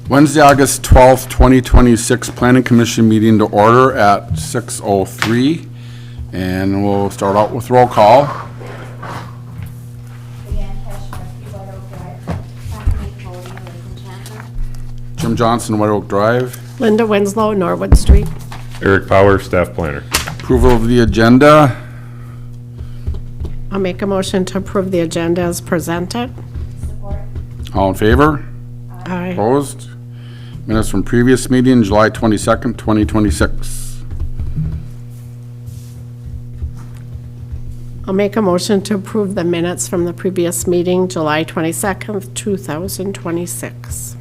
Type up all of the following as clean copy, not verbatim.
Wednesday, August 12th, 2026, Planning Commission meeting to order at 6:03. And we'll start out with roll call. Jim Johnson, White Oak Drive. Linda Winslow, Norwood Street. Eric Power, Staff Planner. Approval of the agenda. I'll make a motion to approve the agenda as presented. Support. All in favor? Aye. Opposed? Minutes from previous meeting, July 22nd, 2026. I'll make a motion to approve the minutes from the previous meeting, July 22nd, 2026.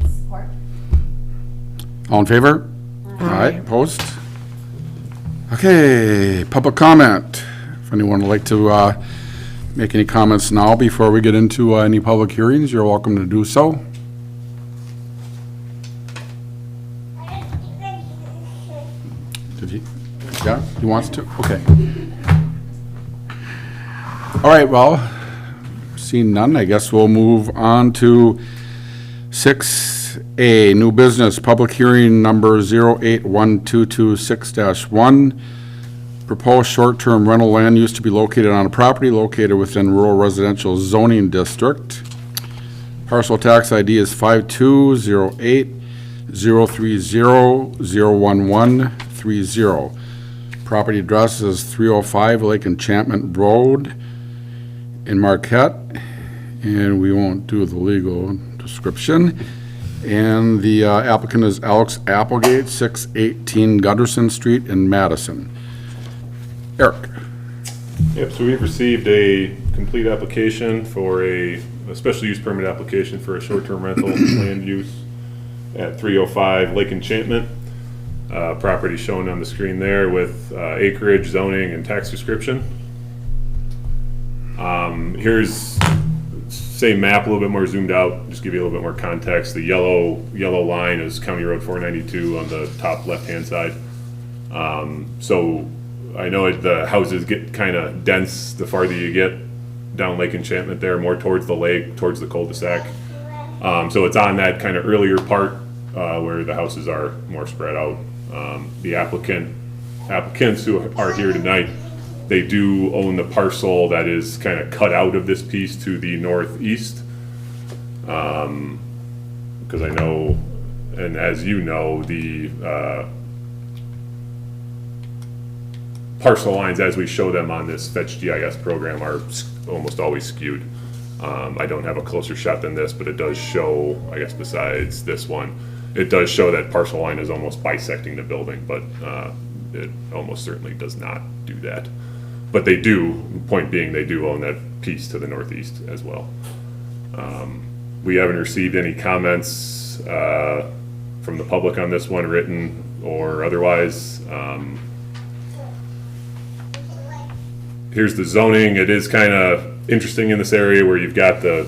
Support. All in favor? Aye. Opposed? Okay, public comment. If anyone would like to make any comments now before we get into any public hearings, you're welcome to do so. Did he? Yeah, he wants to? Okay. All right, well, seeing none, I guess we'll move on to 6A, new business, public hearing number 081226-1. Proposed short-term rental land use to be located on a property located within rural residential zoning district. Parcel tax ID is 5208-030-01130. Property address is 305 Lake Enchantment Road in Marquette, and we won't do the legal description. And the applicant is Alex Applegate, 618 Gunderson Street in Madison. Eric. Yep, so we've received a complete application for a special use permit application for a short-term rental land use at 305 Lake Enchantment. Property shown on the screen there with acreage, zoning, and tax description. Here's same map, a little bit more zoomed out, just give you a little bit more context. The yellow line is County Road 492 on the top left-hand side. So I know the houses get kind of dense the farther you get down Lake Enchantment there, more towards the lake, towards the cul-de-sac. So it's on that kind of earlier part where the houses are more spread out. The applicants who are here tonight, they do own the parcel that is kind of cut out of this piece to the northeast. Because I know, and as you know, the parcel lines as we show them on this Fetch GIS program are almost always skewed. I don't have a closer shot than this, but it does show, I guess besides this one, it does show that parcel line is almost bisecting the building, but it almost certainly does not do that. But they do, point being, they do own that piece to the northeast as well. We haven't received any comments from the public on this one, written or otherwise. Here's the zoning. It is kind of interesting in this area where you've got the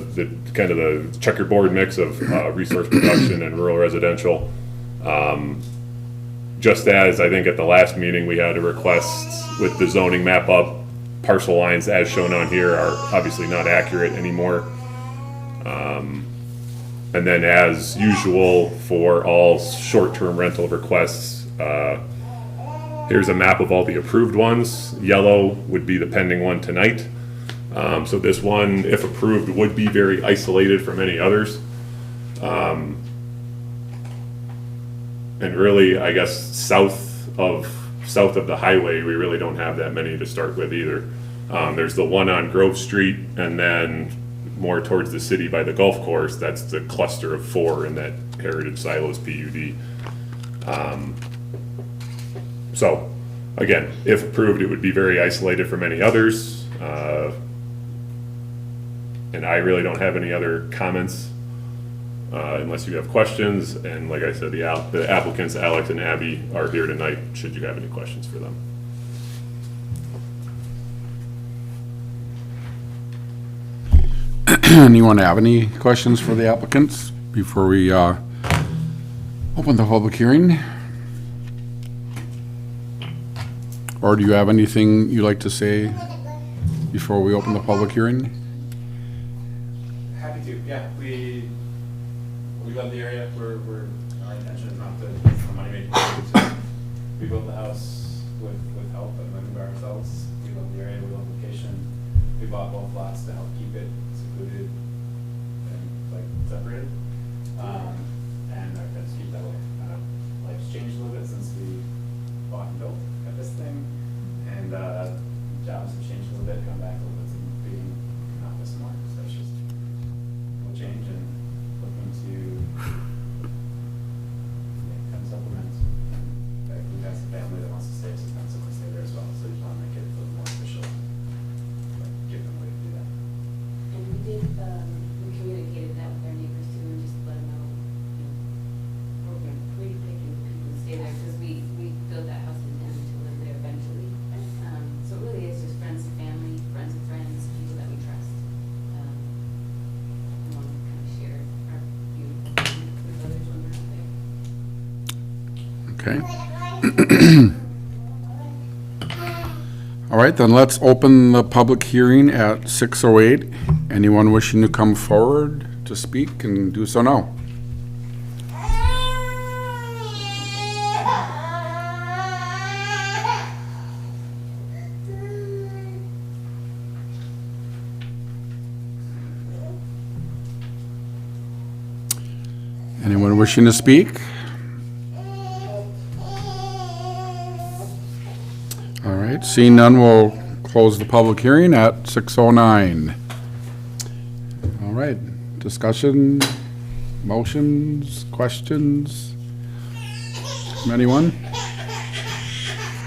kind of the checkerboard mix of resource production and rural residential. Just as I think at the last meeting we had a request with the zoning map up, parcel lines as shown on here are obviously not accurate anymore. And then as usual for all short-term rental requests, here's a map of all the approved ones. Yellow would be the pending one tonight. So this one, if approved, would be very isolated from any others. And really, I guess, south of the highway, we really don't have that many to start with either. There's the one on Grove Street, and then more towards the city by the golf course. That's the cluster of 4 in that Heritage Silos PUD. So, again, if approved, it would be very isolated from any others. And I really don't have any other comments unless you have questions. And like I said, the applicants, Alex and Abby, are here tonight should you have any questions for them. Anyone have any questions for the applicants before we open the public hearing? Or do you have anything you'd like to say before we open the public hearing? Happy to, yeah, we love the area, our intention is not to, for money making, so we built the house with help and living by ourselves. We love the area, we love the location. We bought both lots to help keep it secluded and like separated. And our plans to keep that way. Life's changed a little bit since we bought and built at this thing. And jobs have changed a little bit, come back a little bit to being in office more. So it's just will change and looking to kind of supplement. Like we got some family that wants to stay, so kind of stay there as well. So we just want to make it a little more official. Like give them a way to do that. And we did, we communicated that with our neighbors too, and just let them know, you know, we're pretty picky with people who stay there, because we built that house intending to live there eventually. So it really is just friends and family, friends of friends, people that we trust. We want to kind of share our view with others when we're out there. Okay. All right, then let's open the public hearing at 6:08. Anyone wishing to come forward to speak can do so now. Anyone wishing to speak? All right, seeing none, we'll close the public hearing at 6:09. All right, discussion, motions, questions from anyone? I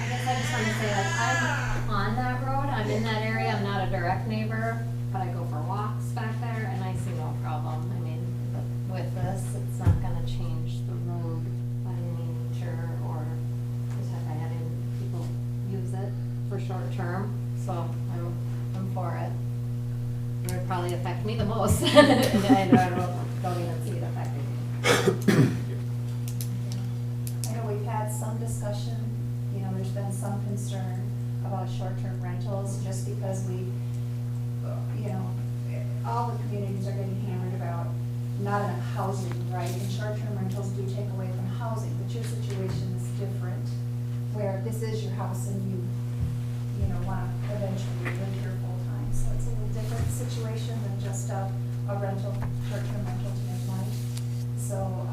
guess I just want to say, like, I'm on that road, I'm in that area, I'm not a direct neighbor, but I go for walks back there, and I see no problem. I mean, with this, it's not gonna change the road by any nature, or just have I had any people use it for short term, so I'm for it. It would probably affect me the most, and I don't even see it affecting me. I know we've had some discussion, you know, there's been some concern about short-term rentals, just because we, you know, all the communities are getting hammered about not enough housing, right? And short-term rentals do take away from housing, but your situation is different, where this is your house and you know, want to eventually live here full-time. So it's a little different situation than just a rental, short-term rental to make money. So,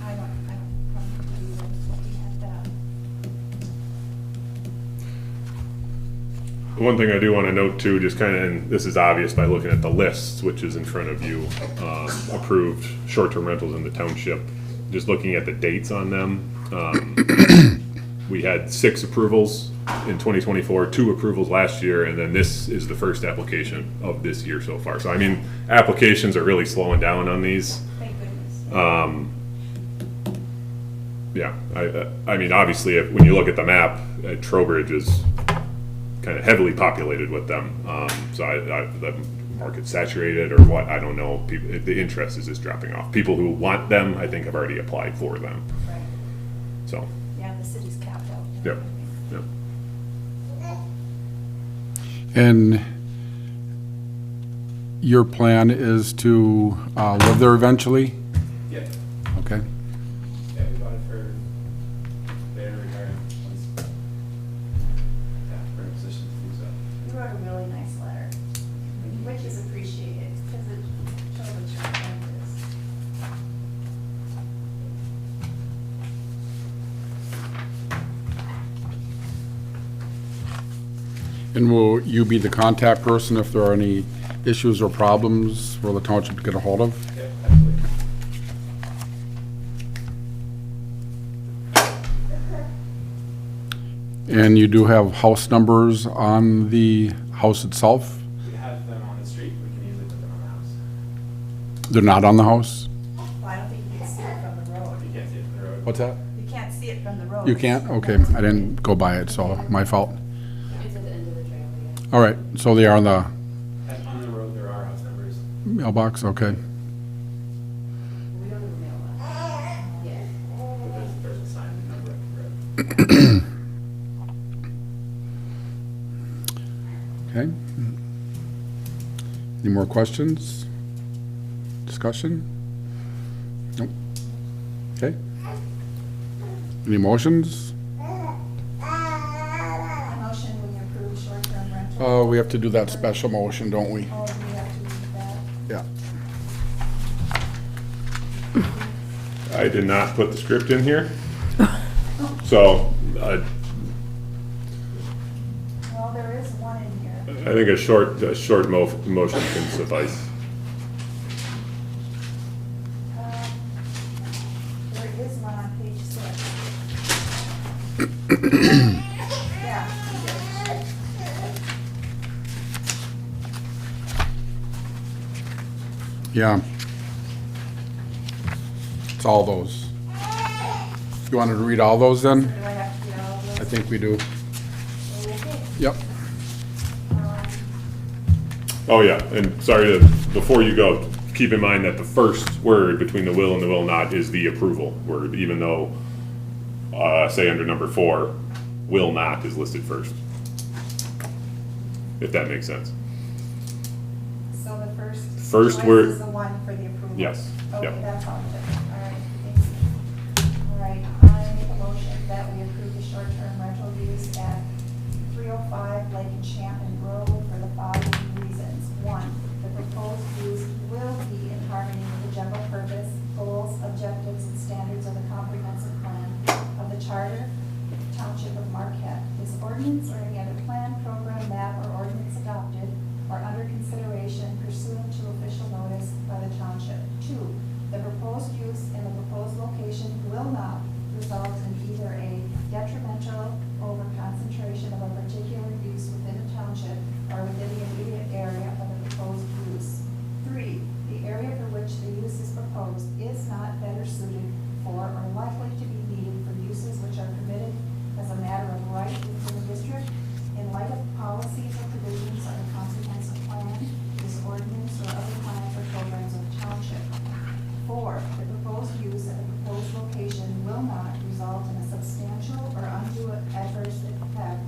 I don't agree with looking at that. One thing I do want to note too, just kind of, and this is obvious by looking at the list, which is in front of you, approved short-term rentals in the township, just looking at the dates on them. We had 6 approvals in 2024, 2 approvals last year, and then this is the first application of this year so far. So I mean, applications are really slowing down on these. Thank goodness. Yeah, I mean, obviously, when you look at the map, Trowbridge is kind of heavily populated with them. So the market's saturated or what, I don't know. People, the interest is just dropping off. People who want them, I think, have already applied for them. Right. So, Yeah, the city's capped out. yep, yep. And your plan is to live there eventually? Yeah, Okay. yeah, we bought it for their retirement once. Yeah, we're in a position to do so. You wrote a really nice letter, which is appreciated, because it shows what your intent is. And will you be the contact person if there are any issues or problems for the township to get a hold of? Yeah, absolutely. And you do have house numbers on the house itself? We have them on the street, we can easily put them on the house. They're not on the house? Well, I don't think you can see it from the road. You can't see it from the road. What's that? You can't see it from the road. You can't? Okay, I didn't go by it, so my fault. It's at the end of the trail, yeah. All right, so they are on the On the road, there are house numbers. mailbox, okay. We don't have a mailbox. Yeah. But there's a sign and number at the road. Okay. Any more questions? Discussion? Nope. Okay. Any motions? I motion we approve short-term rental. Oh, we have to do that special motion, don't we? Oh, do we have to read that? Yeah. I did not put the script in here. So, Well, there is one in here. I think a short motion can suffice. There is one on page 6. Yeah, you did. Yeah. It's all those. You wanted to read all those then? Do I have to get all of I those? think we do. Okay. Yep. Oh, yeah, and sorry to, before you go, keep in mind that the first word between the will and the will not is the approval word, even though, say under number 4, will not is listed first. If that makes sense. So the First choice word- is the one for the approval? Yes, Okay, yep. that's all different, all right, thank you. All right, I make a motion that we approve the short-term rental use at 305 Lake Enchantment Road for the following reasons. 1, the proposed use will be in harmony with the general purpose, goals, objectives, and standards of the comprehensive plan of the Charter Township of Marquette. This ordinance or any other plan, program, map, or ordinance adopted or under consideration pursuant to official notice by the township. 2, the proposed use in the proposed location will not result in either a detrimental over-concentration of a particular use within the township or within the immediate area of the proposed use. 3, the area for which the use is proposed is not better suited for or likely to be needed for uses which are permitted as a matter of right within the district in light of policies or provisions of the comprehensive plan, this ordinance, or other plans or programs of the township. 4, the proposed use at the proposed location will not result in a substantial or undue adverse effect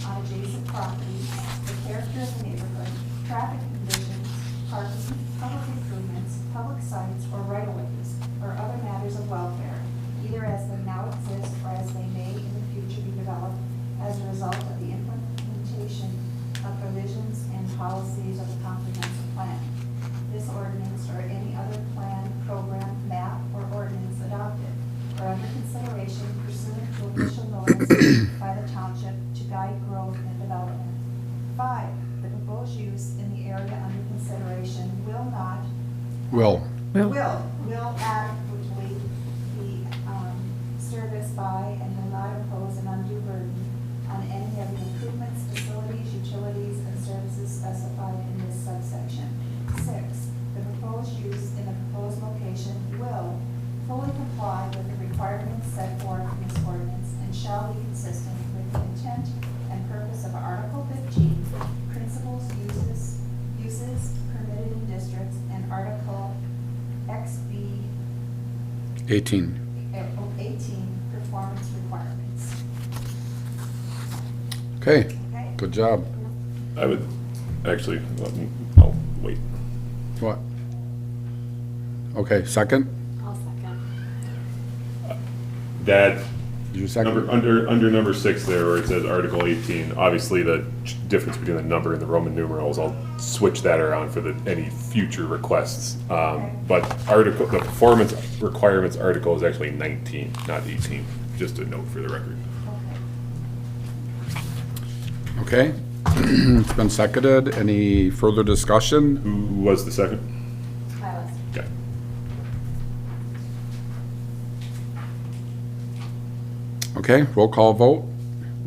on adjacent properties, the character of the neighborhood, traffic conditions, parking, public improvements, public sites, or right-of-ways, or other matters of welfare, either as they now exist or as they may in the future be developed as a result of the implementation of provisions and policies of the comprehensive plan. This ordinance or any other plan, program, map, or ordinance adopted or under consideration pursuant to official notice by the township to guide growth and development. 5, the proposed use in the area under consideration will not Will. will adequately be serviced by and will not impose an undue burden on any of the improvements, facilities, utilities, and services specified in this subsection. 6, the proposed use in the proposed location will fully comply with the requirements set forth in this ordinance and shall be consistent with the intent and purpose of Article 15, principles, uses permitted in districts, and Article XB 18. 18, performance requirements. Okay, Okay? good job. I would, actually, I'll wait. What? Okay, second? I'll second. That, Did you second? under number 6 there, where it says Article 18, obviously the difference between the number and the Roman numerals, I'll switch that around for any future requests. But the performance requirements article is actually 19, not 18, just a note for the record. Okay. Okay. It's been seconded. Any further discussion? Who was the second? I was. Okay. Okay, roll call vote.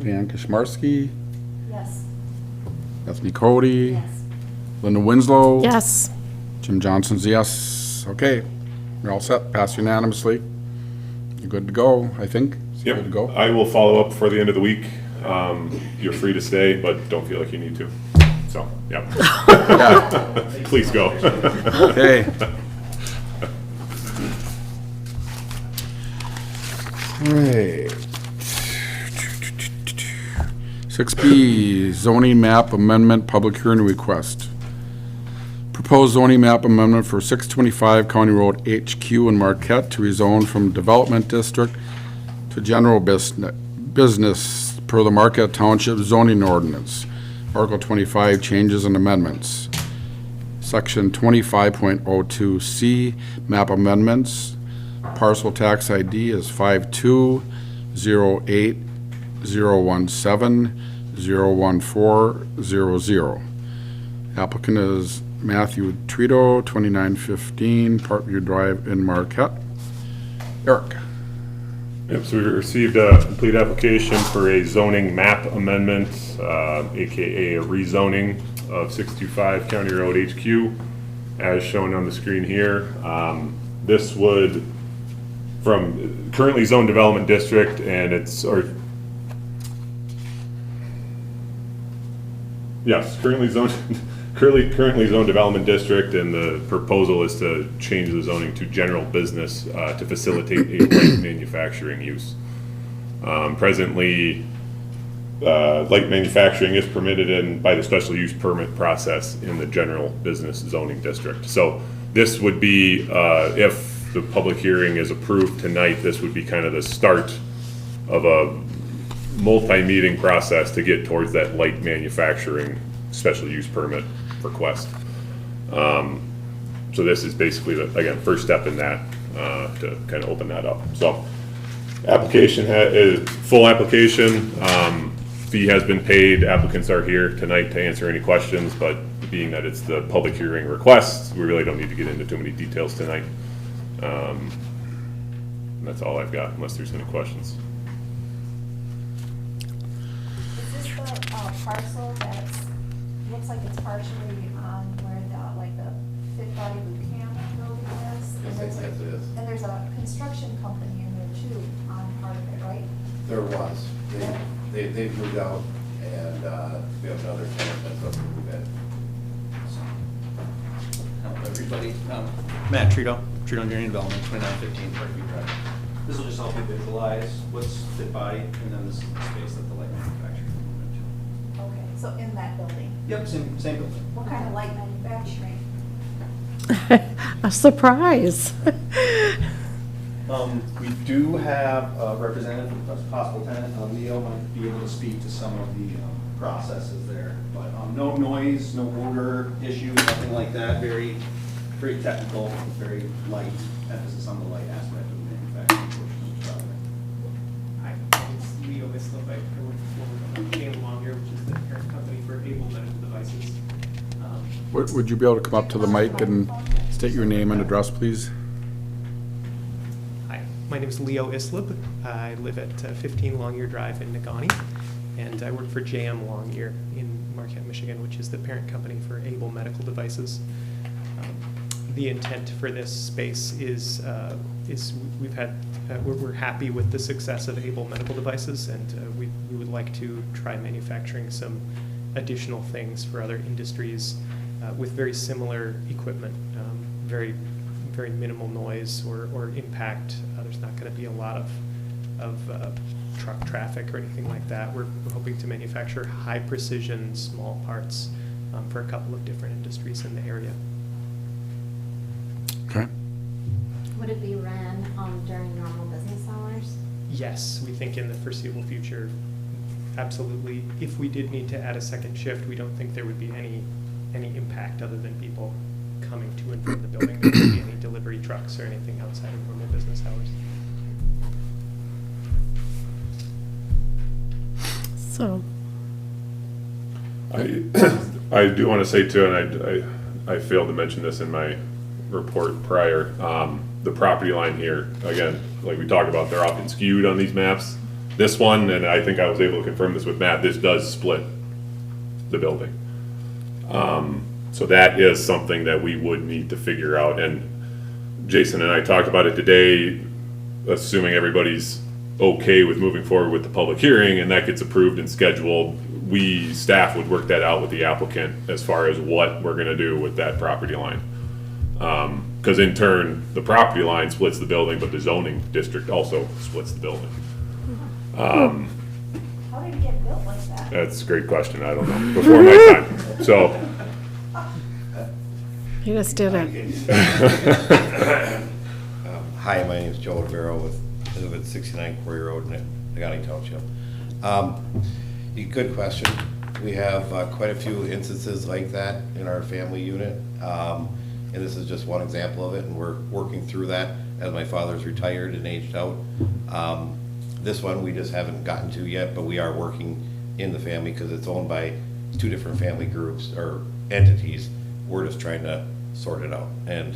Leanne Kishmarsky, Yes. Bethany Cody, Yes. Linda Winslow. Yes. Jim Johnson's yes. Okay, you're all set. Pass unanimously. You're good to go, I think. Good to Yep, go. I will follow up for the end of the week. You're free to stay, but don't feel like you need to. So, yep. Yeah, Please go. okay. Alright. 6B, zoning map amendment, public hearing request. proposed zoning map amendment for 625 County Road HQ in Marquette to rezone from Development District to General Business per the Marquette Township zoning ordinance. Article 25, changes and amendments. Section 25.02C, map amendments. Parcel tax ID is 5208017-01400. Applicant is Matthew Trito, 2915 Parkview Drive in Marquette. Eric. Yep, so we received a complete application for a zoning map amendment, AKA a rezoning of 625 County Road HQ, as shown on the screen here. This would, from currently zoned development district, and it's, yes, currently zoned development district, and the proposal is to change the zoning to general business to facilitate a light manufacturing use. Presently, light manufacturing is permitted by the special use permit process in the general business zoning district. So this would be, if the public hearing is approved tonight, this would be kind of the start of a multi-meeting process to get towards that light manufacturing special use permit request. So this is basically, again, first step in that, to kind of open that up. So application is full application. Fee has been paid. Applicants are here tonight to answer any questions, but being that it's the public hearing request, we really don't need to get into too many details tonight. That's all I've got, unless there's any questions. Is this the parcel that's, looks like it's partially on where the, like the Fit Body Boot Camp building is? Yes, it is. And there's a construction company in there too on part of it, right? There was. They've moved out, and we have another tenant that's up to move in. Hello, everybody. Matt Trito, Trito Engineering Development, 2915 Parkview Drive. This will just help you visualize what's Fit Body, and then this is the space that the light manufacturer will move into. Okay, so in that building, Yep, same building. what kind of light manufacturing? A surprise. We do have a representative, a possible tenant, Leo, might be able to speak to some of the processes there. But no noise, no odor issues, nothing like that. Very technical, very light, emphasis on the light aspect of the manufacturing portion of the project. Hi, it's Leo Islip. I work for GM Longer, which is the parent company for Able Medical Devices. Would you be able to come up to the mic and state your name and address, please? Hi, my name is Leo Islip. I live at 15 Longyear Drive in Negaunee, and I work for JM Longyear in Marquette, Michigan, which is the parent company for Able Medical Devices. The intent for this space is we're happy with the success of Able Medical Devices, and we would like to try manufacturing some additional things for other industries with very similar equipment, very minimal noise or impact. There's not going to be a lot of truck traffic or anything like that. We're hoping to manufacture high precision, small parts for a couple of different industries in the area. Okay. Would it be ran during normal business hours? Yes, we think in the foreseeable future, absolutely. If we did need to add a second shift, we don't think there would be any impact other than people coming to and from the building. There wouldn't be any delivery trucks or anything outside of normal business hours. So, I do want to say too, and I failed to mention this in my report prior, the property line here, again, like we talked about, they're often skewed on these maps. This one, and I think I was able to confirm this with Matt, this does split the building. So that is something that we would need to figure out, and Jason and I talked about it today, assuming everybody's okay with moving forward with the public hearing and that gets approved and scheduled, staff would work that out with the applicant as far as what we're gonna do with that property line. Because in turn, the property line splits the building, but the zoning district also splits the building. How did it get built like that? That's a great question, I don't know, before my time, so. He just did it. Hi, my name is Joe Rivero I live at 69 Quarry Road in Marquette Township. Good question. We have quite a few instances like that in our family unit. And this is just one example of it, and we're working through that as my father's retired and aged out. This one we just haven't gotten to yet, but we are working in the family because it's owned by 2 different family groups or entities. We're just trying to sort it out. And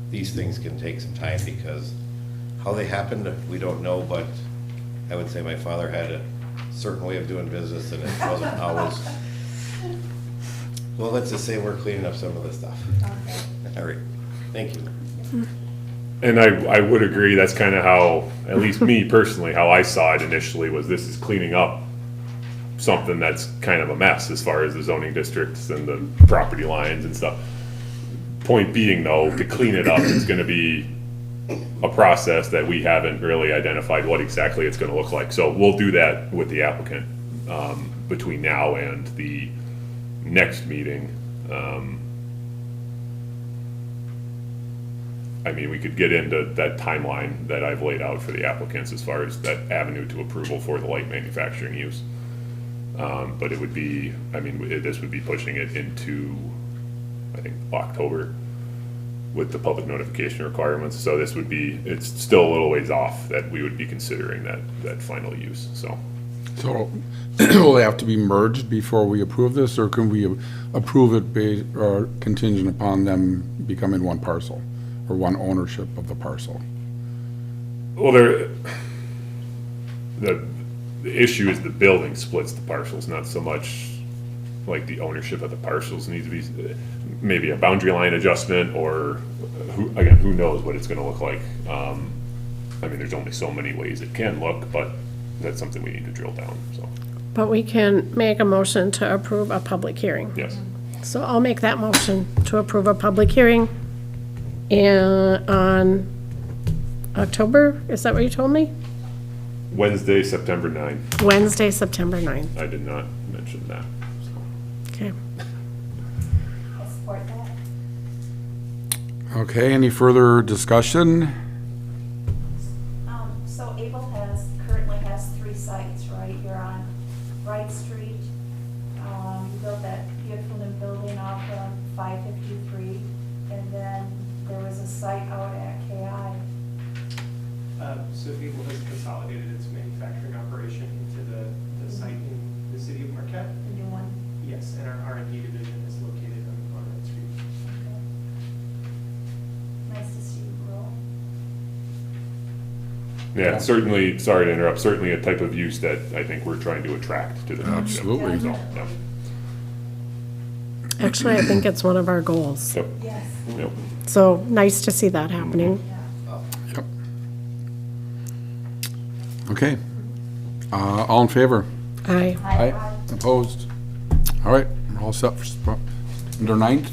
these things can take some time because how they happened, we don't know, but I would say my father had a certain way of doing business and it wasn't always. Well, let's just say we're cleaning up some of this stuff. Okay. All right, thank you. And I would agree, that's kind of how, at least me personally, how I saw it initially was this is cleaning up something that's kind of a mess as far as the zoning districts and the property lines and stuff. Point being though, to clean it up, it's gonna be a process that we haven't really identified what exactly it's gonna look like. So we'll do that with the applicant, between now and the next meeting. I mean, we could get into that timeline that I've laid out for the applicants as far as that avenue to approval for the light manufacturing use. But it would be, I mean, this would be pushing it into, I think, October with the public notification requirements. So this would be, it's still a little ways off that we would be considering that final use, so. So will they have to be merged before we approve this, or can we approve it or contingent upon them becoming one parcel or one ownership of the parcel? Well, the issue is the building splits the parcels, not so much like the ownership of the parcels needs to be, maybe a boundary line adjustment or who knows what it's gonna look like. I mean, there's only so many ways it can look, but that's something we need to drill down, so, But we can make a motion to approve a public hearing. yes. So I'll make that motion to approve a public hearing on October, is that what you told me? Wednesday, September 9th. Wednesday, September 9th. I did not mention that, so. Okay. I support that. Okay, any further discussion? So Able currently has 3 sites, right? You're on Wright Street. You built that beautiful new building off of 553. And then there was a site out at KI. So Able has consolidated its manufacturing operation into the site in the city of Marquette. The new one. Yes, and our R&D division is located on Red Street. Okay. Nice to see you grow. Yeah, certainly, sorry to interrupt, certainly a type of use that I think we're trying to attract to the township. Absolutely. So, yeah. Actually, I think it's one of our goals. Yep, Yes. yep. So nice to see that happening. Yeah. Yep. Okay. All in favor? Aye. Aye. Opposed? All right, we're all set for under 9th?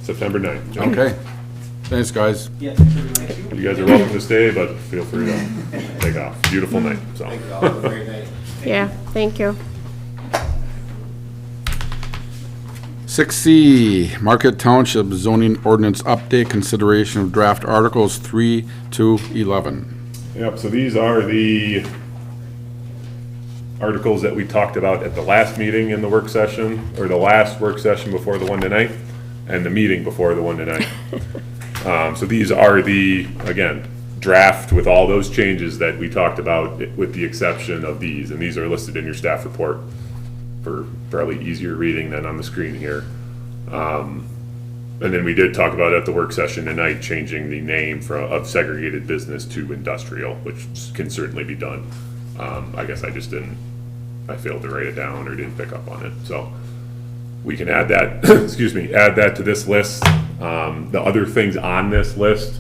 September 9th. Okay. Thanks, guys. Yeah, thanks everybody. You guys are welcome to stay, but feel free to take off. Beautiful night, so. Thank you all, have a great night. Yeah, thank you. 6C, Marquette Township zoning ordinance update, consideration of draft articles 3 to 11. Yep, so these are the articles that we talked about at the last meeting in the work session, or the last work session before the one tonight, and the meeting before the one tonight. So these are the, again, draft with all those changes that we talked about, with the exception of these, and these are listed in your staff report for probably easier reading than on the screen here. And then we did talk about at the work session tonight, changing the name of segregated business to industrial, which can certainly be done. I guess I failed to write it down or didn't pick up on it, so we can add that, excuse me, add that to this list. The other things on this list,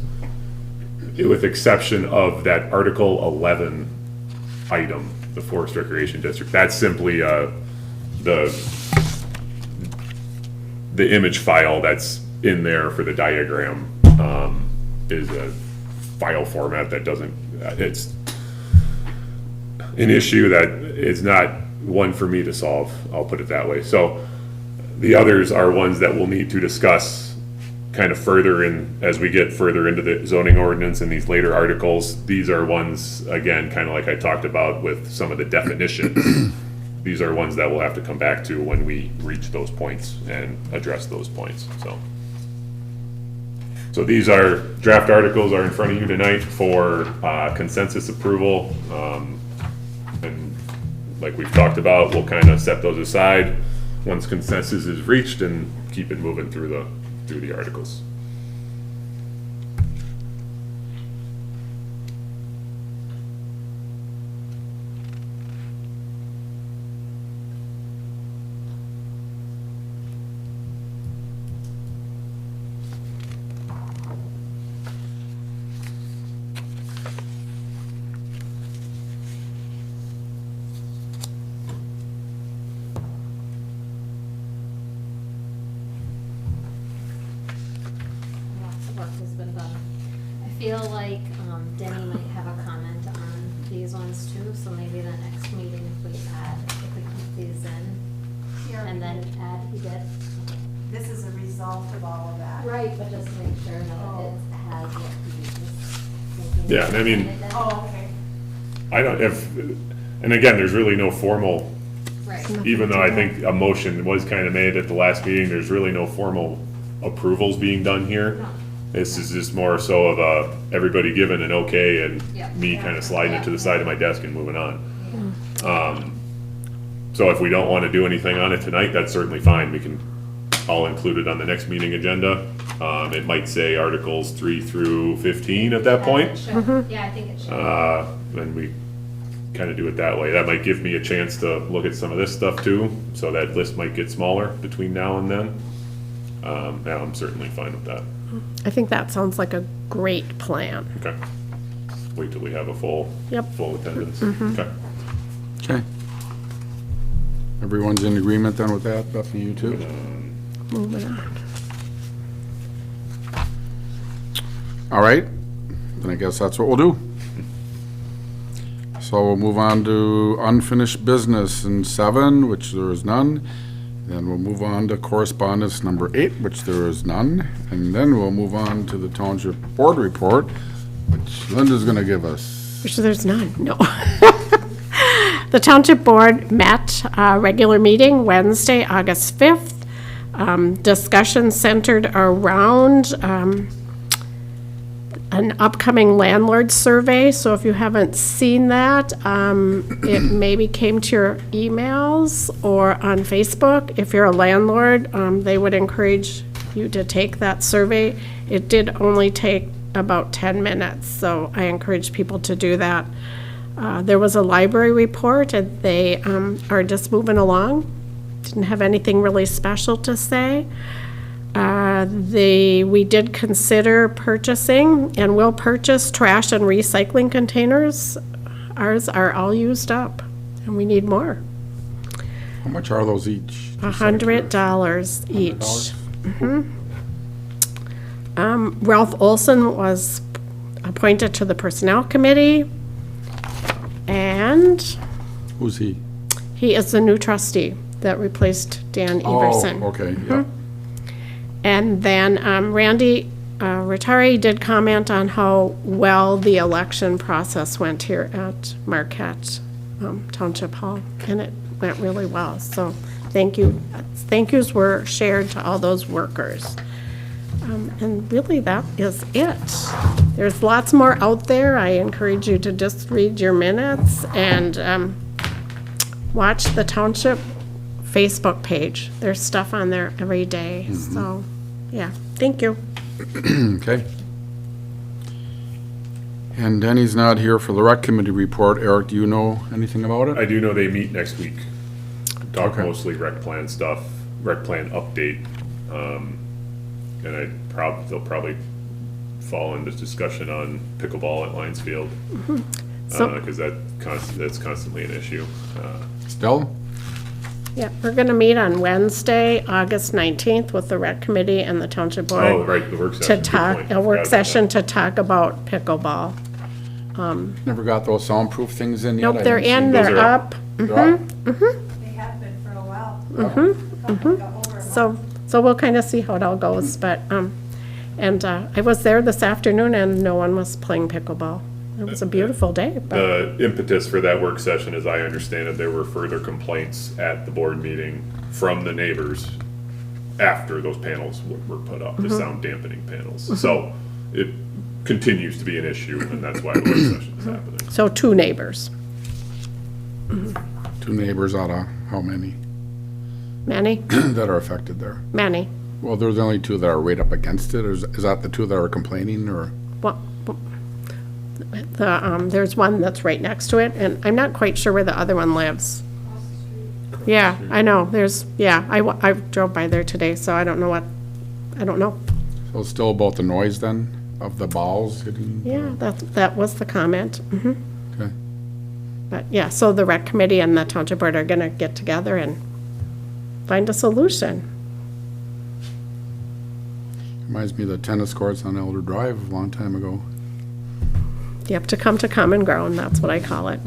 with exception of that Article 11 item, the Forest Recreation District, that's simply the image file that's in there for the diagram, is a file format that doesn't, it's an issue that is not one for me to solve, I'll put it that way. So the others are ones that we'll need to discuss kind of further in, as we get further into the zoning ordinance and these later articles, these are ones, again, kind of like I talked about with some of the definitions. These are ones that we'll have to come back to when we reach those points and address those points, so. So these are, draft articles are in front of you tonight for consensus approval. And like we've talked about, we'll kind of set those aside once consensus is reached and keep it moving through the articles. Lots of work has been done. I feel like Denny might have a comment on these ones too, so maybe the next meeting if we keep these in. And then add, he did. This is a result of all of that. Right, but just to make sure that it has what he was thinking. Yeah, and I mean- It did. Oh, okay. I don't, and again, there's really no formal, Right. even though I think a motion was kind of made at the last meeting, there's really no formal approvals being done here. No. This is just more so of everybody giving an okay and Yeah. me kind of sliding it to the side of my desk and moving on. Yeah. So if we don't want to do anything on it tonight, that's certainly fine. We can, I'll include it on the next meeting agenda. It might say Articles 3 through 15 at that Yeah, point. it should. Yeah, I think it should. And we kind of do it that way. That might give me a chance to look at some of this stuff too, so that list might get smaller between now and then. Yeah, I'm certainly fine with that. I think that sounds like a great plan. Okay. Wait till we have a full Yep. attendance. Okay. Okay. Everyone's in agreement then with that, Bethany, you too? Moving on. All right, then I guess that's what we'll do. So we'll move on to unfinished business in 7, which there is none. Then we'll move on to correspondence number 8, which there is none. And then we'll move on to the Township Board Report, which Linda's gonna give us. Which there's none, no. The Township Board met, regular meeting Wednesday, August 5th. Discussion centered around an upcoming landlord survey. So if you haven't seen that, it maybe came to your emails or on Facebook. If you're a landlord, they would encourage you to take that survey. It did only take about 10 minutes, so I encourage people to do that. There was a library report, and they are just moving along. Didn't have anything really special to say. We did consider purchasing and will purchase trash and recycling containers. Ours are all used up, and we need more. How much are those each? $100 each. $100? Ralph Olson was appointed to the Personnel Committee, and Who's he? he is the new trustee that replaced Dan Everson. Oh, okay, yeah. And then Randy Rotari did comment on how well the election process went here at Marquette Township Hall, and it went really well. So thank you. Thank yous were shared to all those workers. And really, that is it. There's lots more out there. I encourage you to just read your minutes and watch the Township Facebook page. There's stuff on there every day. So, yeah, thank you. Okay. And Denny's not here for the rec committee report. Eric, do you know anything about it? I do know they meet next week. Talk Okay. mostly rec plan stuff, rec plan update. And they'll probably fall into discussion on pickleball at Lions Field. So- Because that's constantly an issue. Still? Yeah, we're gonna meet on Wednesday, August 19th with the rec committee and the Township Board. Oh, right, the work To session. Good talk, point. a Forgot work about session that. to talk about pickleball. Never got those soundproof things in yet? Nope, I they're didn't see in, them. they're Those are up. They're up? They have been for a while. Over a month. So we'll kind of see how it all goes, but, And I was there this afternoon and no one was playing pickleball. It was a beautiful day, but The impetus for that work session, as I understand it, there were further complaints at the board meeting from the neighbors after those panels were put up, the sound dampening panels. So it continues to be an issue, and that's why the work session is happening. so 2 neighbors. 2 neighbors out of how many Many, that are affected there? many. Well, there's only 2 that are right up against it, or is that the 2 that are complaining, or? Well, there's one that's right next to it, and I'm not quite sure where the other one lives. Yeah, I know, I drove by there today, so I don't know. So it's still about the noise then, of the balls hitting? Yeah, that was the comment. Okay. But, yeah, so the rec committee and the township board are gonna get together and find a solution. Reminds me of the tennis courts on Elder Drive a long time ago. You have to come to common ground, that's what I call it.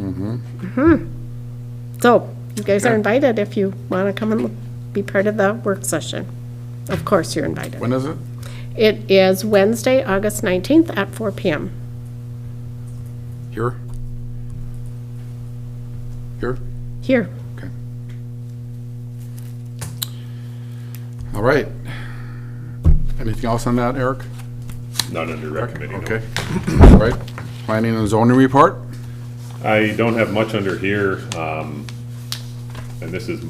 So, you guys are Okay. invited if you wanna come and be part of the work session. Of course, you're invited. When is it? It is Wednesday, August 19th at 4 PM. Here? Here? Here. Okay. All right. Anything else on that, Eric? Not under rec committee, no. Okay. All right. Planning and zoning report? I don't have much under here, and this is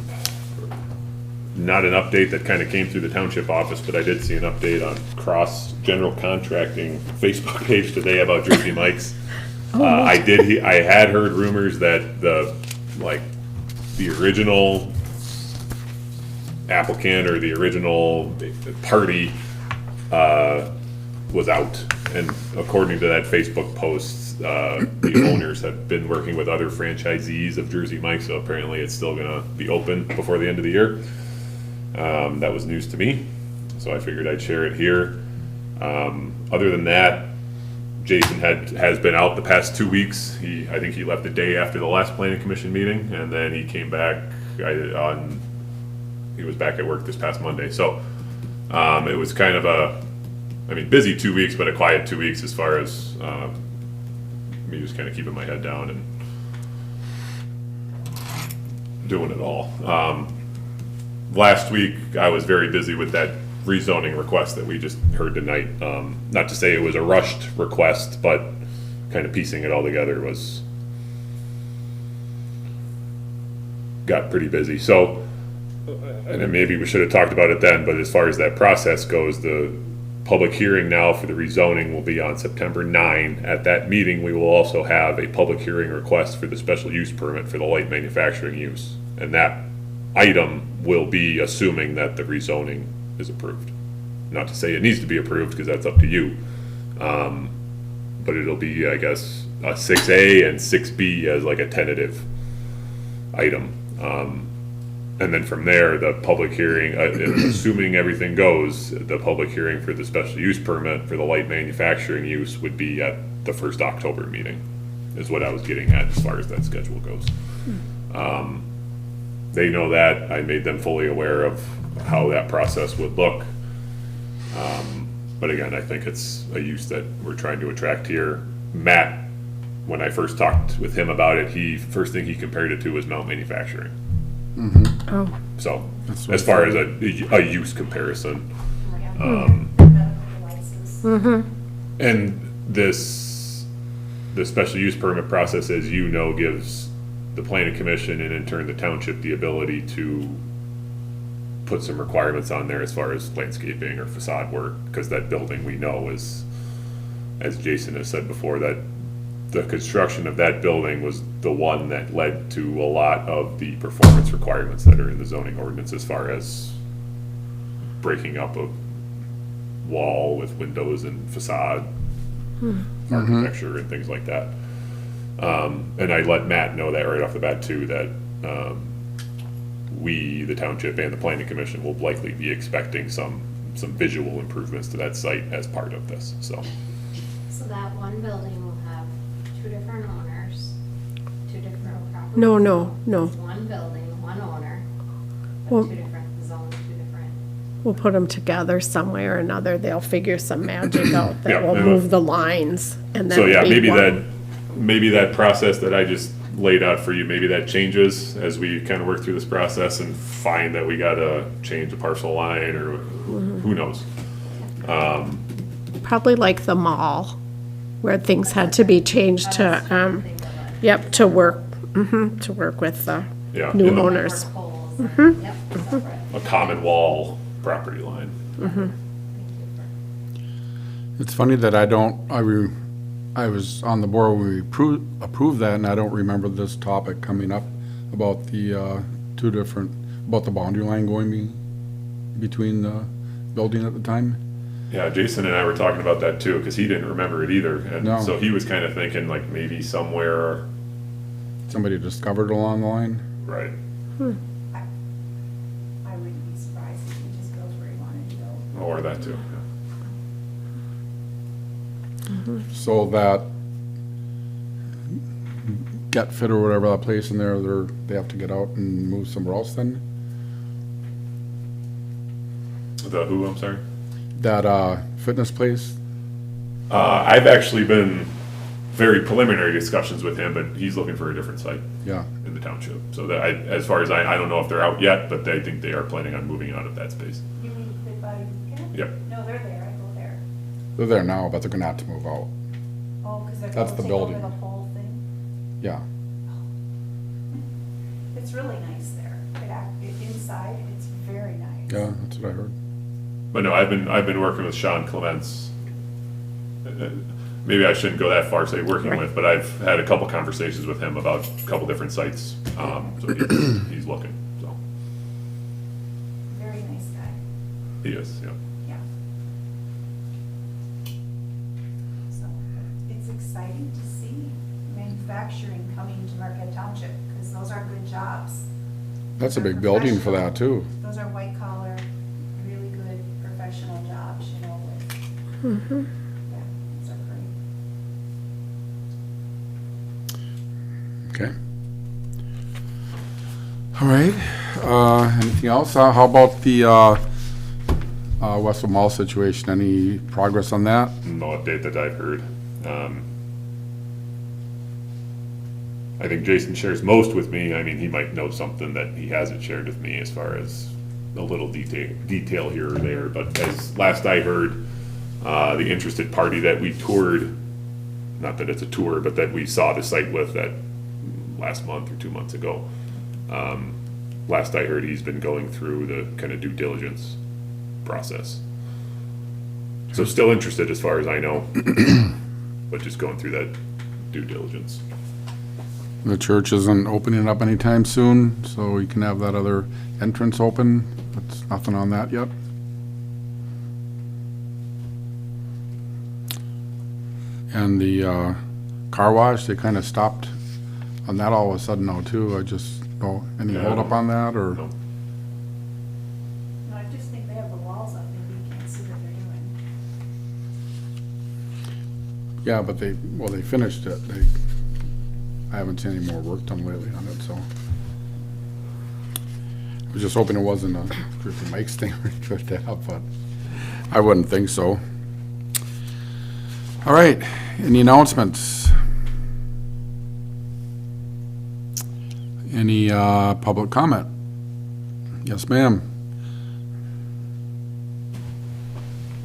not an update that kind of came through the township office, but I did see an update on Cross General Contracting Facebook page today about Jersey Mike's. I had heard rumors that the original applicant or the original party was out. And according to that Facebook post, the owners have been working with other franchisees of Jersey Mike's, so apparently it's still gonna be open before the end of the year. That was news to me, so I figured I'd share it here. Other than that, Jason has been out the past 2 weeks. I think he left the day after the last planning commission meeting, and then he came back he was back at work this past Monday. So it was kind of busy 2 weeks, but a quiet 2 weeks as far as me just kind of keeping my head down and doing it all. Last week, I was very busy with that rezoning request that we just heard tonight. Not to say it was a rushed request, but kind of piecing it all together got pretty busy. So, and then maybe we should have talked about it then, but as far as that process goes, the public hearing now for the rezoning will be on September 9. At that meeting, we will also have a public hearing request for the special use permit for the light manufacturing use. And that item will be assuming that the rezoning is approved. Not to say it needs to be approved, because that's up to you. But it'll be, I guess, a 6A and 6B as like a tentative item. And then from there, the public hearing, assuming everything goes, the public hearing for the special use permit for the light manufacturing use would be at the first October meeting, is what I was getting at as far as that schedule goes. They know that. I made them fully aware of how that process would look. But again, I think it's a use that we're trying to attract here. Matt, when I first talked with him about it, first thing he compared it to was Mount Manufacturing. Oh, So, That's what as far as a use comparison. And the special use permit process, as you know, gives the planning commission and in turn the township the ability to put some requirements on there as far as landscaping or facade work, because that building we know is, as Jason has said before, that the construction of that building was the one that led to a lot of the performance requirements that are in the zoning ordinance as far as breaking up a wall with windows and facade architecture and things like that. And I let Matt know that right off the bat too, that we, the township and the planning commission, will likely be expecting some visual improvements to that site as part of this, so. So that one building will have 2 different owners, 2 different properties? no. It's one building, one owner, Well- but 2 different zones, 2 different. we'll put them together some way or another. They'll figure some magic out that Yeah, will yeah. move the lines and then. So yeah, be one. maybe that process that I just laid out for you, maybe that changes as we kind of work through this process and find that we gotta change a parcel line or who knows? Probably like the mall, where things had to be changed to, yep, to work with the Yeah, new in the- owners. Yep, separate. A common wall property line. It's funny that I was on the board when we approved that, and I don't remember this topic coming up about the about the boundary line going between the building at the time. Yeah, Jason and I were talking about that too, because he didn't remember it either. And No. so he was kind of thinking like maybe somewhere, Somebody discovered along the line. right? I wouldn't be surprised if he just goes where he wanted to go. Or that too. yeah. So that Get Fit or whatever that place in there, they have to get out and move somewhere else then? The who, I'm sorry? That fitness place? I've actually been very preliminary discussions with him, but he's looking for a different site Yeah. in the township. So that as far as I don't know if they're out yet, but I think they are planning on moving out of that space. You mean Good Body Weekend? Yep. No, they're there, I go there. They're there now, but they're gonna have to move out. Oh, because they're That's gonna the take over building. the whole thing. Yeah. It's really nice there. Inside, it's very nice. Yeah, that's what I heard. But no, I've been working with Sean Clements. Maybe I shouldn't go that far, say working Right. with, but I've had a couple conversations with him about a couple different sites. So he's looking, so Very nice guy, he is, yeah. yeah. So, it's exciting to see manufacturing coming to Marquette Township, because those are good jobs. That's a big building for that too. Those are white collar, really good professional jobs, you know, with, yeah, those are great. Okay. All right, anything else? How about the, Westwood Mall situation? Any progress on that? No update that I've heard. I think Jason shares most with me. I mean, he might know something that he hasn't shared with me as far as a little detail here or there. But as last I heard, the interested party that we toured, not that it's a tour, but that we saw the site with that last month or 2 months ago. Last I heard, he's been going through the kind of due diligence process. So still interested as far as I know, but just going through that due diligence. The church isn't opening up anytime soon, so we can have that other entrance open. That's nothing on that yet. And the car wash, they kind of stopped on that all of a sudden now too. I just, any Yeah. hold up on that or? No. No, I just think they have the walls up, maybe you can't see what they're doing. Yeah, but they finished it. I haven't seen any more work done lately on it, so. I was just hoping it wasn't a Christian Mike's thing or anything like that, but I wouldn't think so. All right, any announcements? Any public comment? Yes, ma'am.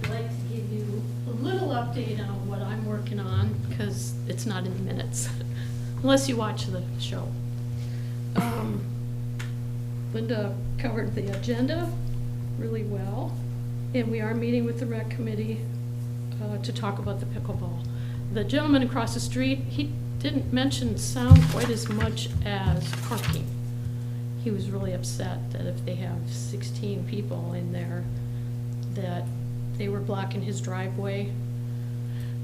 I'd like to give you a little update on what I'm working on, because it's not in the minutes, unless you watch the show. Linda covered the agenda really well, and we are meeting with the rec committee to talk about the pickleball. The gentleman across the street, he didn't mention sound quite as much as parking. He was really upset that if they have 16 people in there, that they were blocking his driveway,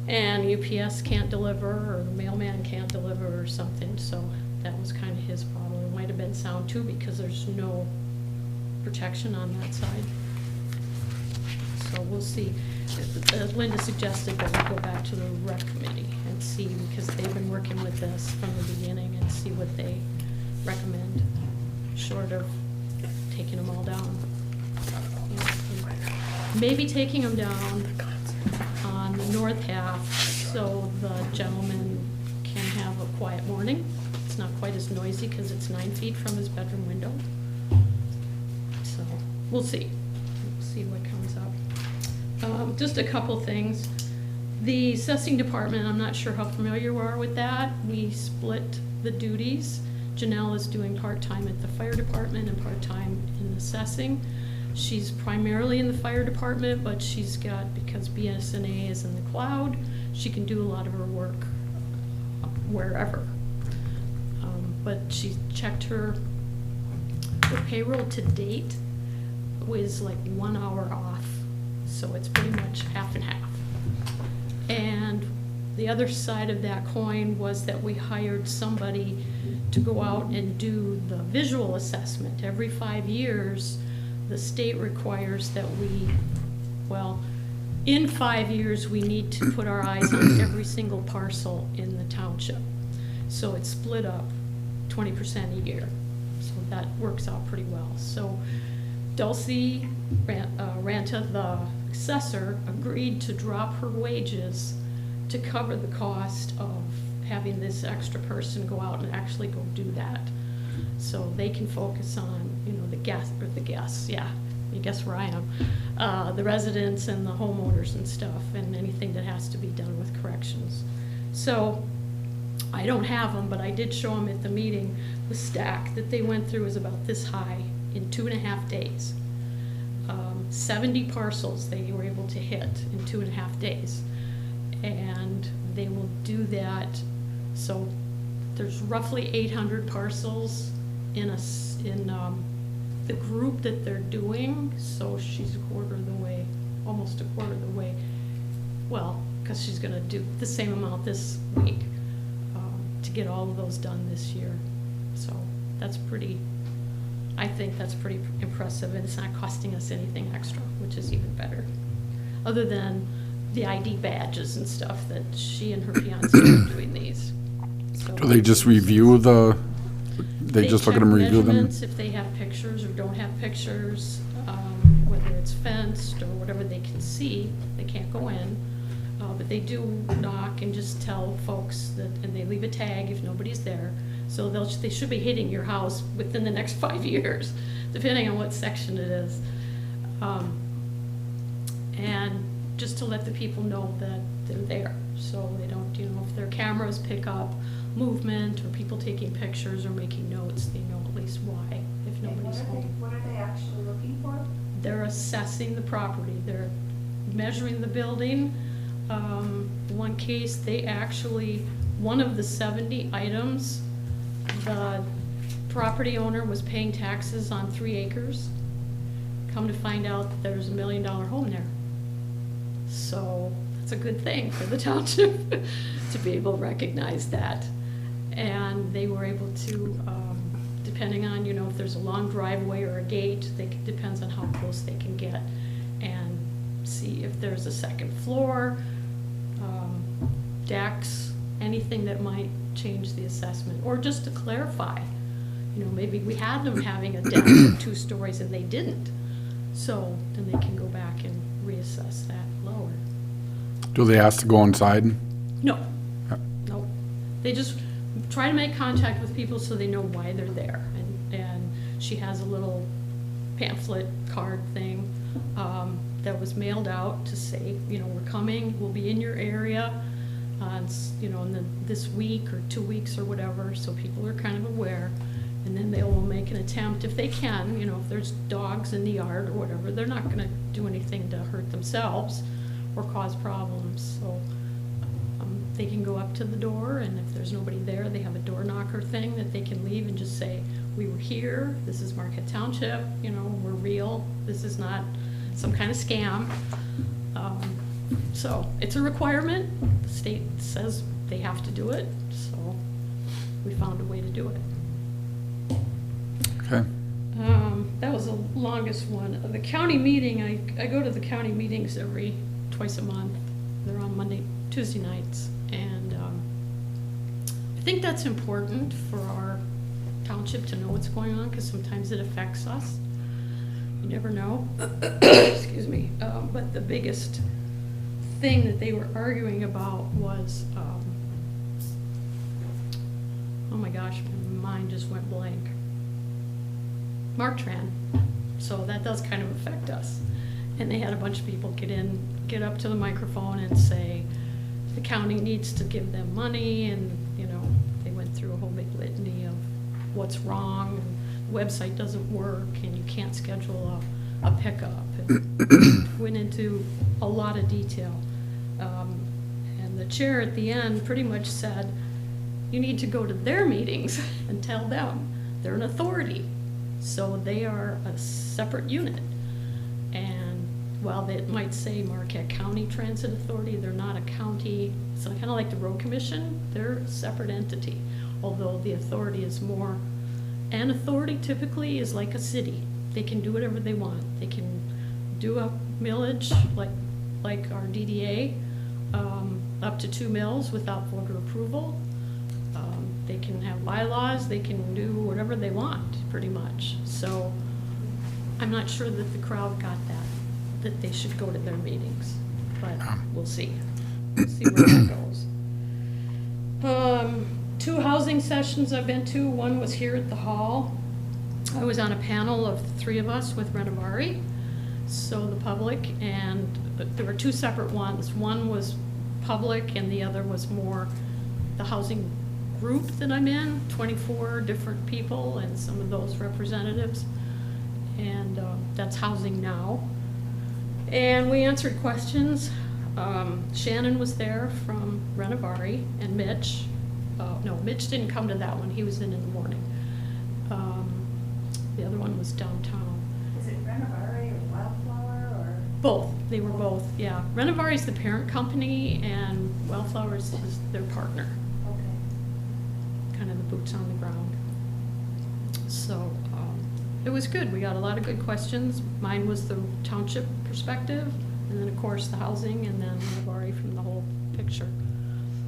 and UPS can't deliver, or the mailman can't deliver or something, so that was kind of his problem. It might have been sound too, because there's no protection on that side. So we'll see. Linda suggested that we go back to the rec committee and see, because they've been working with this from the beginning, and see what they recommend, short of taking them all down. Yeah. maybe taking them down on the north half so the gentleman can have a quiet morning. It's not quite as noisy because it's 9 feet from his bedroom window. So we'll see. We'll see what comes up. Just a couple things. The assessing department, I'm not sure how familiar you are with that. We split the duties. Janelle is doing part-time at the fire department and part-time in assessing. She's primarily in the fire department, but she's got, because BSNA is in the cloud, she can do a lot of her work wherever. But she checked her payroll to date was like 1 hour off. So it's pretty much half and half. And the other side of that coin was that we hired somebody to go out and do the visual assessment. Every 5 years, the state requires that in 5 years, we need to put our eyes on every single parcel in the township. So it's split up 20% a year. So that works out pretty well. So Dulcie Ranta, the assessor, agreed to drop her wages to cover the cost of having this extra person go out and actually go do that. So they can focus on, the guests, yeah, you guess where I am, the residents and the homeowners and stuff, and anything that has to be done with corrections. So I don't have them, but I did show them at the meeting. The stack that they went through is about this high in 2.5 days. 70 parcels they were able to hit in 2.5 days. And they will do that. So there's roughly 800 parcels in the group that they're doing. So she's almost a quarter of the way. Well, because she's going to do the same amount this week to get all of those done this year. So I think that's pretty impressive, and it's not costing us anything extra, which is even better. Other than the ID badges and stuff that she and her fiance are doing these. So Do they just review they just look at them and review them? measurements, if they have pictures or don't have pictures, whether it's fenced or whatever they can see, they can't go in. But they do knock and just tell folks that, and they leave a tag if nobody's there. So they should be hitting your house within the next 5 years, depending on what section it is. And just to let the people know that they're there, so they don't, if their cameras pick up movement or people taking pictures or making notes, they know at least why, if nobody's home. What are they actually looking for? They're assessing the property, they're measuring the building. One case, one of the 70 items, the property owner was paying taxes on 3 acres. Come to find out that there's $1 million home there. So that's a good thing for the township to be able to recognize that. And they were able to, depending on, if there's a long driveway or a gate, depends on how close they can get, and see if there's a second floor, decks, anything that might change the assessment, or just to clarify. Maybe we had them having a deck of 2 stories and they didn't. So then they can go back and reassess that lower. Do they ask to go inside? No, no. They just try to make contact with people so they know why they're there. And she has a little pamphlet card thing that was mailed out to say, we're coming, we'll be in your area, in this week or 2 weeks or whatever, so people are kind of aware. And then they will make an attempt, if they can, if there's dogs in the yard or whatever, they're not going to do anything to hurt themselves or cause problems. So they can go up to the door, and if there's nobody there, they have a door knocker thing that they can leave and just say, we were here, this is Marquette Township, we're real, this is not some kind of scam. So it's a requirement. The state says they have to do it, so we found a way to do it. Okay. That was the longest one. The county meeting, I go to the county meetings twice a month. They're on Tuesday nights. And I think that's important for our township to know what's going on, because sometimes it affects us. You never know. Excuse me. But the biggest thing that they were arguing about was, oh my gosh, my mind just went blank. Marktran. So that does kind of affect us. And they had a bunch of people get up to the microphone and say the county needs to give them money, and, you know, they went through a whole big litany of what's wrong, and the website doesn't work, and you can't schedule a pickup. And went into a lot of detail. And the chair at the end pretty much said, you need to go to their meetings and tell them they're an authority. So they are a separate unit. And while they might say Marquette County Transit Authority, they're not a county. So kind of like the road commission, they're a separate entity. Although the authority is more, an authority typically is like a city. They can do whatever they want. They can do a millage like our DDA, up to 2 mills without voter approval. They can have bylaws, they can do whatever they want, pretty much. So I'm not sure that the crowd got that they should go to their meetings, but we'll see. We'll see where that goes. 2 housing sessions I've been to. One was here at the hall. I was on a panel of the 3 of us with Renovari, so the public, and there were 2 separate ones. One was public and the other was more the housing group that I'm in, 24 different people and some of those representatives, and that's Housing Now. And we answered questions. Shannon was there from Renovari, and Mitch. No, Mitch didn't come to that one. He was in the morning. The other one was downtown. Is it Renovari or Wildflower or? Both. They were both, yeah. Renovari is the parent company, and Wildflower is their partner. Okay. Kind of the boots on the ground. So it was good. We got a lot of good questions. Mine was the township perspective, and then of course the housing, and then Renovari from the whole picture.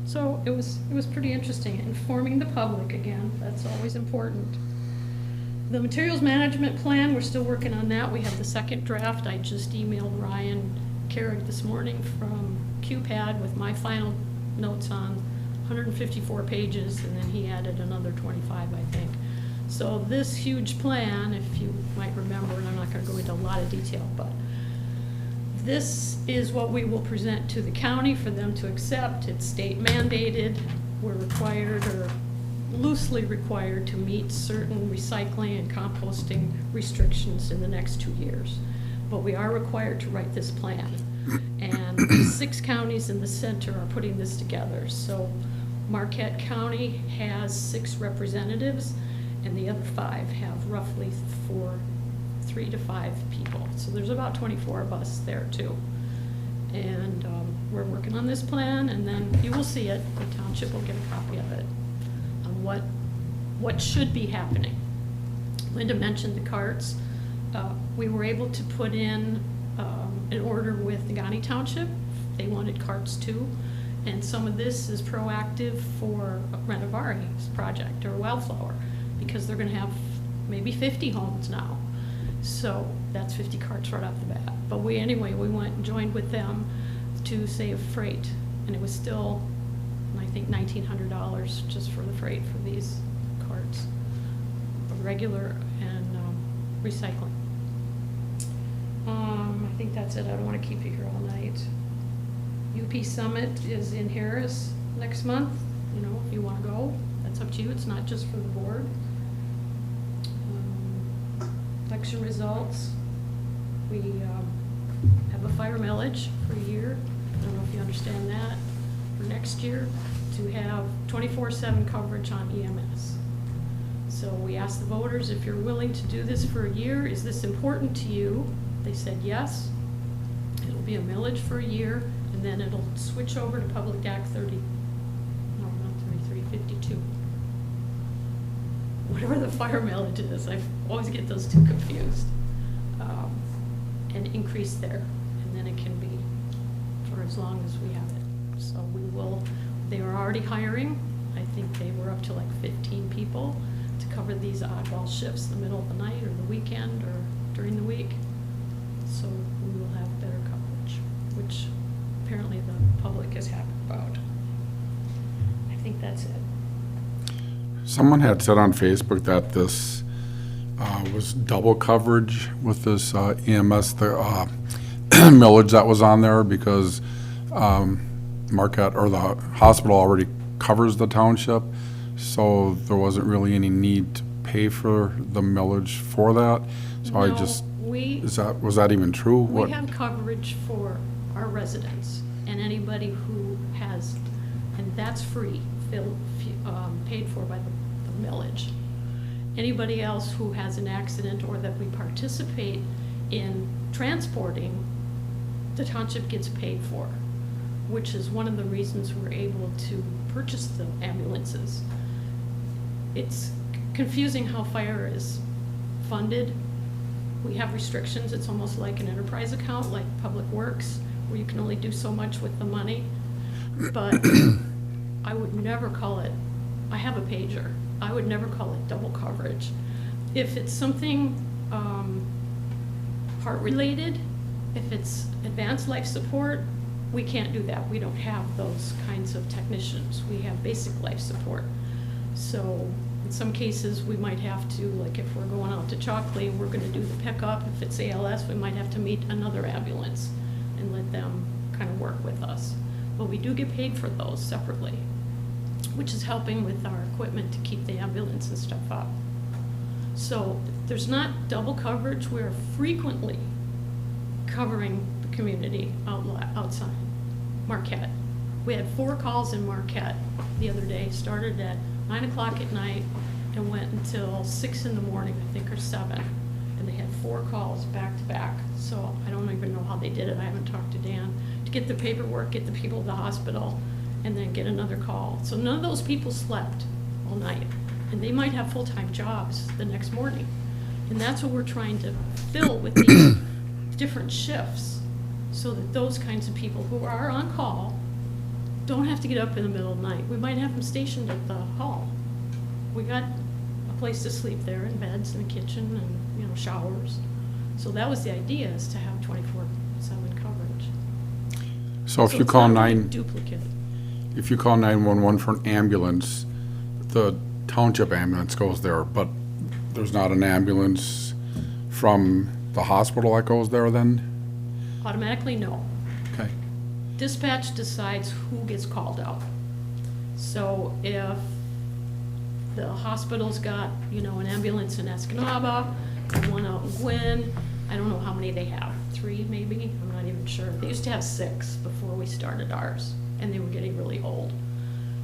So it was pretty interesting. Informing the public again, that's always important. The materials management plan, we're still working on that. We have the second draft. I just emailed Ryan Carrick this morning from QPAD with my final notes on 154 pages, and then he added another 25, I think. So this huge plan, if you might remember, and I'm not going to go into a lot of detail, but this is what we will present to the county for them to accept. It's state mandated. We're required, or loosely required, to meet certain recycling and composting restrictions in the next 2 years. But we are required to write this plan. And 6 counties in the center are putting this together. So Marquette County has 6 representatives, and the other 5 have roughly 3 to 5 people. So there's about 24 of us there too. And we're working on this plan, and then you will see it. The township will get a copy of it on what should be happening. Linda mentioned the carts. We were able to put in an order with the Ghani Township. They wanted carts too. And some of this is proactive for Renovari's project, or Wildflower, because they're gonna have maybe 50 homes now. So that's 50 carts right off the bat. But anyway, we went and joined with them to save freight. And it was still, I think, $1,900 just for the freight for these carts, regular and recycling. I think that's it. I don't want to keep you here all night. UP Summit is in Harris next month. You know, if you want to go, that's up to you. It's not just for the board. Election results. We have a fire millage for a year. I don't know if you understand that. For next year, to have 24/7 coverage on EMS. So we asked the voters, if you're willing to do this for a year, is this important to you? They said yes. It'll be a millage for a year, and then it'll switch over to Public Act 52. Whatever the fire millage is, I always get those two confused. And increase there, and then it can be for as long as we have it. So we will, they are already hiring. I think they were up to like 15 people to cover these oddball shifts in the middle of the night or the weekend or during the week. So we will have better coverage, which apparently the public is happy about. I think that's it. Someone had said on Facebook that this was double coverage with this EMS, the millage that was on there, because Marquette, or the hospital, already covers the township, so there wasn't really any need to pay for the millage for that. So I No, just, we, was that even true? we What- have coverage for our residents and anybody who has, and that's free, paid for by the millage. Anybody else who has an accident or that we participate in transporting, the township gets paid for, which is one of the reasons we're able to purchase the ambulances. It's confusing how fire is funded. We have restrictions. It's almost like an enterprise account, like Public Works, where you can only do so much with the money. But I would never call it, I have a pager, I would never call it double coverage. If it's something heart-related, if it's advanced life support, we can't do that. We don't have those kinds of technicians. We have basic life support. So in some cases, we might have to, like if we're going out to Chalkley, we're gonna do the pickup. If it's ALS, we might have to meet another ambulance and let them kind of work with us. But we do get paid for those separately, which is helping with our equipment to keep the ambulance and stuff up. So there's not double coverage. We're frequently covering the community outside Marquette. We had 4 calls in Marquette the other day, started at 9 o'clock at night and went until 6 in the morning, I think, or 7. And they had 4 calls back to back. So I don't even know how they did it. I haven't talked to Dan. To get the paperwork, get the people to the hospital, and then get another call. So none of those people slept all night. And they might have full-time jobs the next morning. And that's what we're trying to fill with these different shifts, so that those kinds of people who are on call don't have to get up in the middle of the night. We might have them stationed at the hall. We got a place to sleep there, and beds and a kitchen and, you know, showers. So that was the idea, is to have 24/7 coverage. So if you it's call not really 9, duplicate. if you call 911 for an ambulance, the township ambulance goes there, but there's not an ambulance from the hospital that goes there then? Automatically, no. Okay. Dispatch decides who gets called out. So if the hospital's got, you know, an ambulance in Escanaba, and one out in Gwin, I don't know how many they have, 3 maybe, I'm not even sure. They used to have 6 before we started ours, and they were getting really old.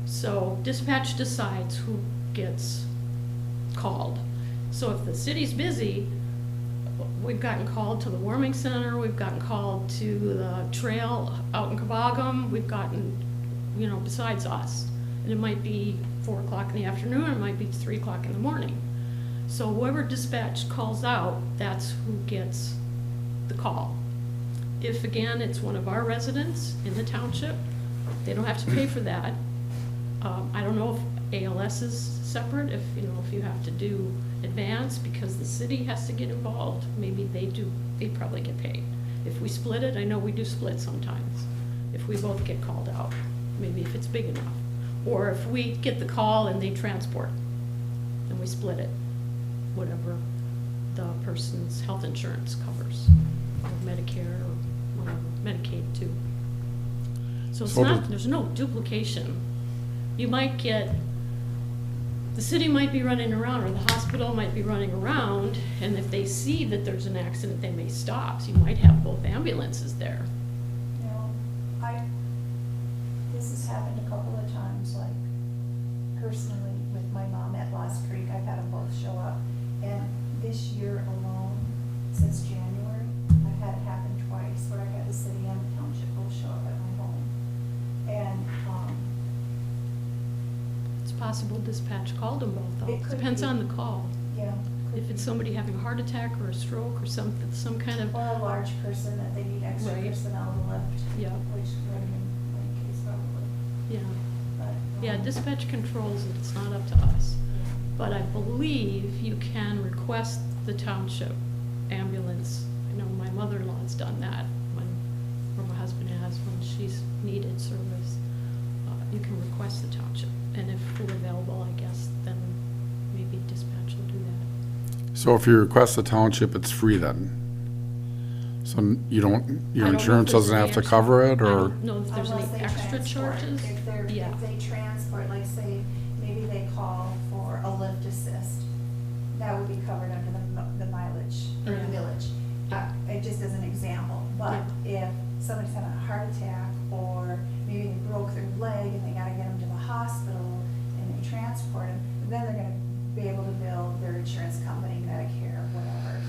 So dispatch decides who gets called. So if the city's busy, we've gotten called to the warming center, we've gotten called to the trail out in Kabagam, we've gotten, you know, besides us. And it might be 4 o'clock in the afternoon, it might be 3 o'clock in the morning. So whoever dispatch calls out, that's who gets the call. If again, it's one of our residents in the township, they don't have to pay for that. I don't know if ALS is separate, if, you know, if you have to do advance because the city has to get involved, maybe they probably get paid. If we split it, I know we do split sometimes, if we both get called out, maybe if it's big enough. Or if we get the call and they transport, then we split it, whatever the person's health insurance covers, or Medicare, or whatever, Medicaid too. So it's So not, there's no duplication. You might get, the city might be running around, or the hospital might be running around, and if they see that there's an accident, they may stop. So you might have both ambulances there. You know, this has happened a couple of times, like personally with my mom at Lost Creek, I've had them both show up. And this year alone, since January, I've had it happen twice, where I had the city and the township both show up at my home. And, It's possible dispatch called them both, though. It could Depends be. on the call. yeah. could If it's be. somebody having a heart attack or a stroke or something, some kind of, Or a large person that they need extra Right. personnel to lift. Yeah. Which would in my case probably, yeah. but. Yeah, dispatch controls it, it's not up to us. But I believe you can request the township ambulance. I know my mother-in-law's done that when, or my husband has, when she's needed service. You can request the township, and if we're available, I guess, then maybe dispatch will do that. So if you request the township, it's free then? So you don't, I your don't know if insurance there's doesn't any have to extra- cover it, I or? don't know if there's Unless any they extra transport. charges. Yeah. If they transport, like say, maybe they call for a lift assist, that would be covered under the mileage, or the Yeah. village. It just as an example, but if somebody's having a heart attack, or maybe they broke their leg and they gotta get them to the hospital, and they transport them, then they're gonna be able to bill their insurance company, Medicare, whatever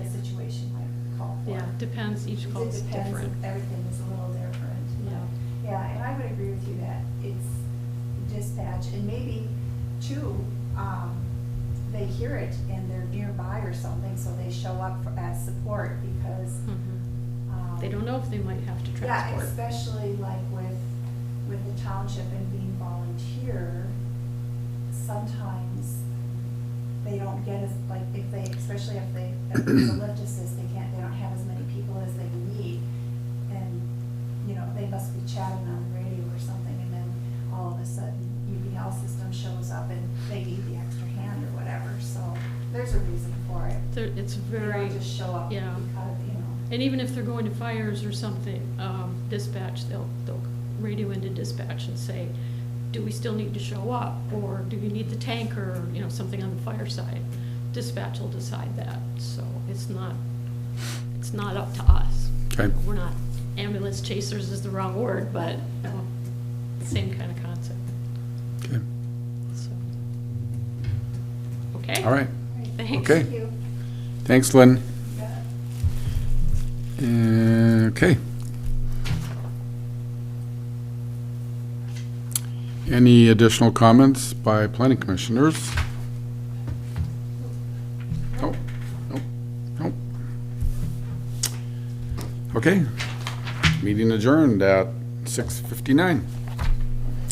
the situation might call for. Yeah, depends, each call is It depends, different. everything is a little different. Yeah. Yeah, and I would agree with you that it's dispatch, and maybe too, they hear it and they're nearby or something, so they show up as support because. Mhm. They don't know if they might have to Yeah, transport. especially like with the township and being volunteer, sometimes they don't get as, like, if they, especially if there's a lift assist, they don't have as many people as they need. And, you know, they must be chatting on the radio or something, and then all of a sudden, UBL system shows up and they need the extra hand or whatever, so there's a reason for it. It's They very, don't just show up yeah. because, you know. and even if they're going to fires or something, dispatch, they'll radio into dispatch and say, do we still need to show up? Or do you need the tanker, or, you know, something on the fire side? Dispatch will decide that, so it's not up to us. Okay. We're not, ambulance chasers is the wrong word, but, same kind of concept, Okay, so. Okay? all right. Thanks. Okay. Thank you. Thanks, Lynn. Yeah. Okay. Any additional comments by planning commissioners? Nope, nope, nope. Okay, meeting adjourned at 6:59.